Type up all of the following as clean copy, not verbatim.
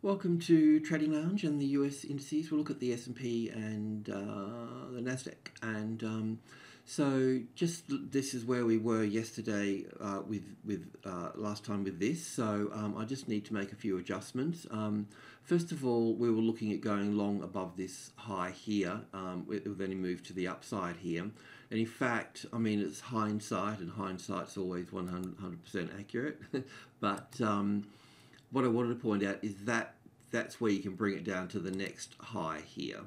Welcome to Trading Lounge and the US indices. We'll look at the S&P and the Nasdaq. And so just this is where we were yesterday with last time with this. So I just need to make a few adjustments. First of all, we were looking at going long above this high here. It will then move to the upside here. And in fact, I mean, it's hindsight, and hindsight's always 100% accurate. But what I wanted to point out is that that's where you can bring it down to the next high here,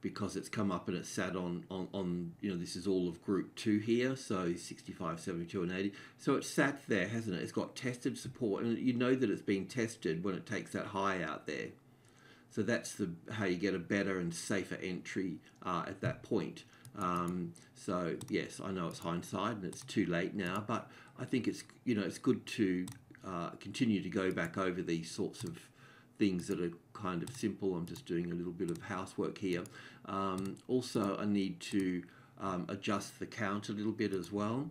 because it's come up and it's sat on this is all of group 2 here, so 65, 72 and 80. So it's sat there, hasn't it? It's got tested support, and you know that it's being tested when it takes that high out there. So that's how you get a better and safer entry at that point. So yes, I know it's hindsight and it's too late now, but I think it's it's good to continue to go back over these sorts of things that are kind of simple. I'm just doing a little bit of housework here. Also, I need to adjust the count a little bit as well.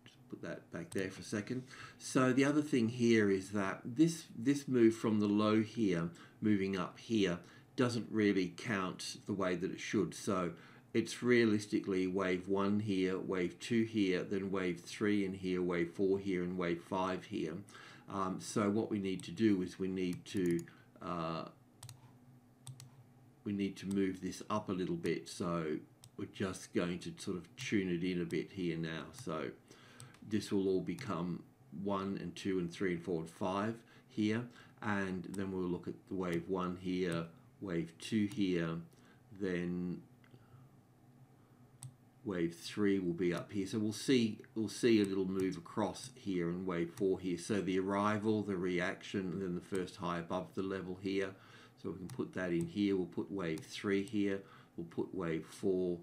Just put that back there for a second. So the other thing here is that this move from the low here, moving up here, doesn't really count the way that it should. So it's realistically wave 1 here, wave 2 here, then wave 3 in here, wave 4 here, and wave 5 here. So what we need to do is we need to move this up a little bit. So we're just going to sort of tune it in a bit here now. So this will all become 1 and 2 and 3 and 4 and 5 here, and then we'll look at the wave 1 here, wave 2 here, then wave 3 will be up here. So we'll see a little move across here in wave 4 here. So the arrival, the reaction, and then the first high above the level here. So we can put that in here. We'll put wave 3 here. We'll put wave 4.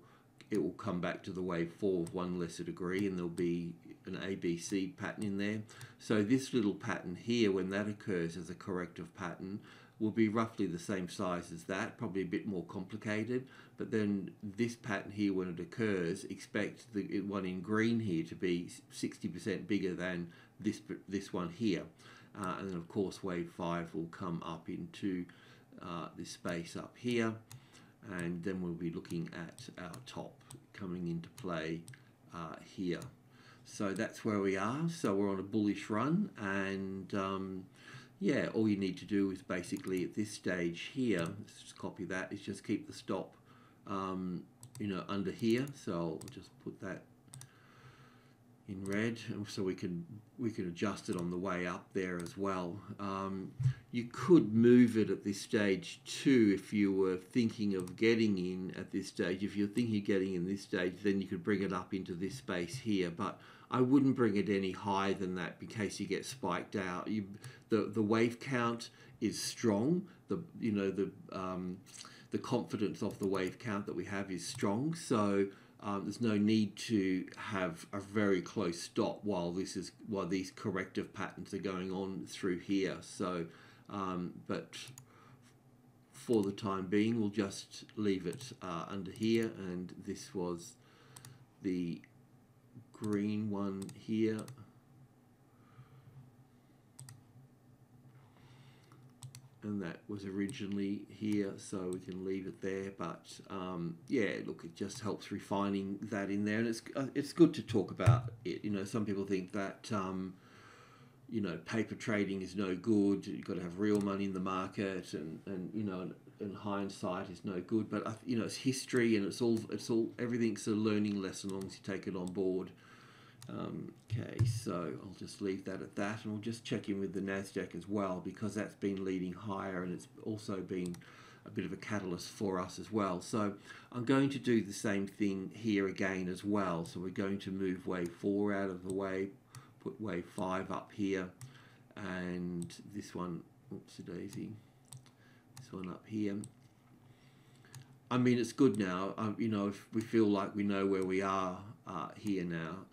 It will come back to the wave 4 with one lesser degree, and there'll be an ABC pattern in there. So this little pattern here, when that occurs as a corrective pattern, will be roughly the same size as that, probably a bit more complicated. But then this pattern here, when it occurs, expect the one in green here to be 60% bigger than this one here. And then of course wave 5 will come up into this space up here, and then we'll be looking at our top coming into play here. So that's where we are. So we're on a bullish run, and yeah, all you need to do is basically at this stage here, let's just copy that, is just keep the stop under here. So I'll just put that in red, and so we can adjust it on the way up there as well. You could move it at this stage too if you were thinking of getting in at this stage. If you're thinking of getting in this stage, then you could bring it up into this space here, but I wouldn't bring it any higher than that in case you get spiked out. The wave count is strong. The confidence of the wave count that we have is strong. So there's no need to have a very close stop while these corrective patterns are going on through here. So, but for the time being, we'll just leave it under here. And this was the green one here. And that was originally here, so we can leave it there. But yeah, look, it just helps refining that in there, and it's good to talk about it. Some people think that paper trading is no good. You've got to have real money in the market, and hindsight is no good. But it's history, and it's all everything's a learning lesson as long as you take it on board. Okay, so I'll just leave that at that, and we'll just check in with the Nasdaq as well, because that's been leading higher, and it's also been a bit of a catalyst for us as well. So I'm going to do the same thing here again as well. So we're going to move wave 4 out of the way, put wave 5 up here, and this one, oopsie daisy, this one up here. I mean, it's good now. If we feel like we know where we are here now.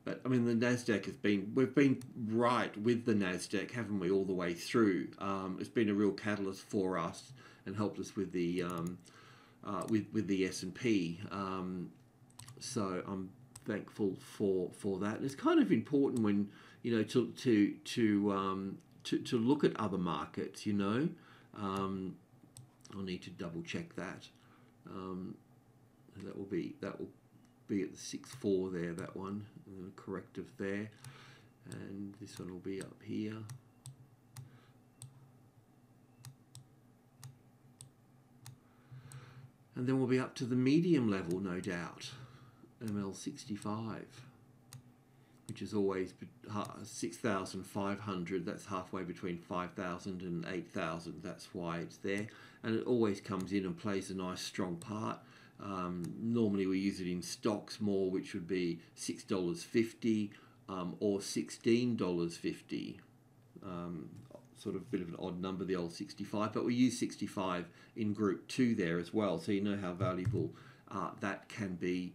But I mean, the Nasdaq we've been right with the Nasdaq, haven't we, all the way through? It's been a real catalyst for us and helped us with the S&P. So I'm thankful for that. And it's kind of important when to to look at other markets, you know. I'll need to double check that. That will be at the 6.4 there, that one, and the corrective there, and this one will be up here. And then we'll be up to the medium level, no doubt, ML65, which is always 6,500. That's halfway between 5,000 and 8,000. That's why it's there. And it always comes in and plays a nice strong part. Normally we use it in stocks more, which would be $6.50 or $16.50. Sort of a bit of an odd number, the old 65, but we use 65 in group 2 there as well, so you know how valuable that can be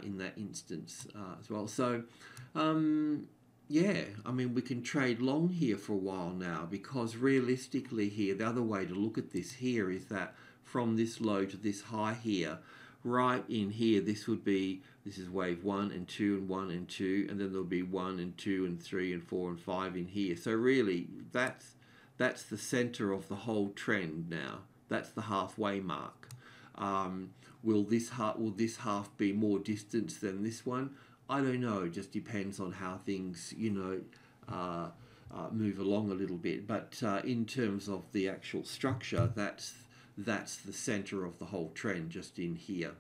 in that instance as well. So yeah, I mean, we can trade long here for a while now, because realistically here, the other way to look at this here is that from this low to this high here, right in here, this is wave 1 and 2 and 1 and 2, and then there'll be 1 and 2 and 3 and 4 and 5 in here. So really, that's the center of the whole trend now. That's the halfway mark. Will this half be more distance than this one? I don't know. It just depends on how things, you know, move along a little bit. But in terms of the actual structure, that's the center of the whole trend, just in here.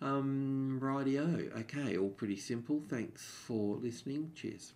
Rightio. Okay, all pretty simple. Thanks for listening. Cheers.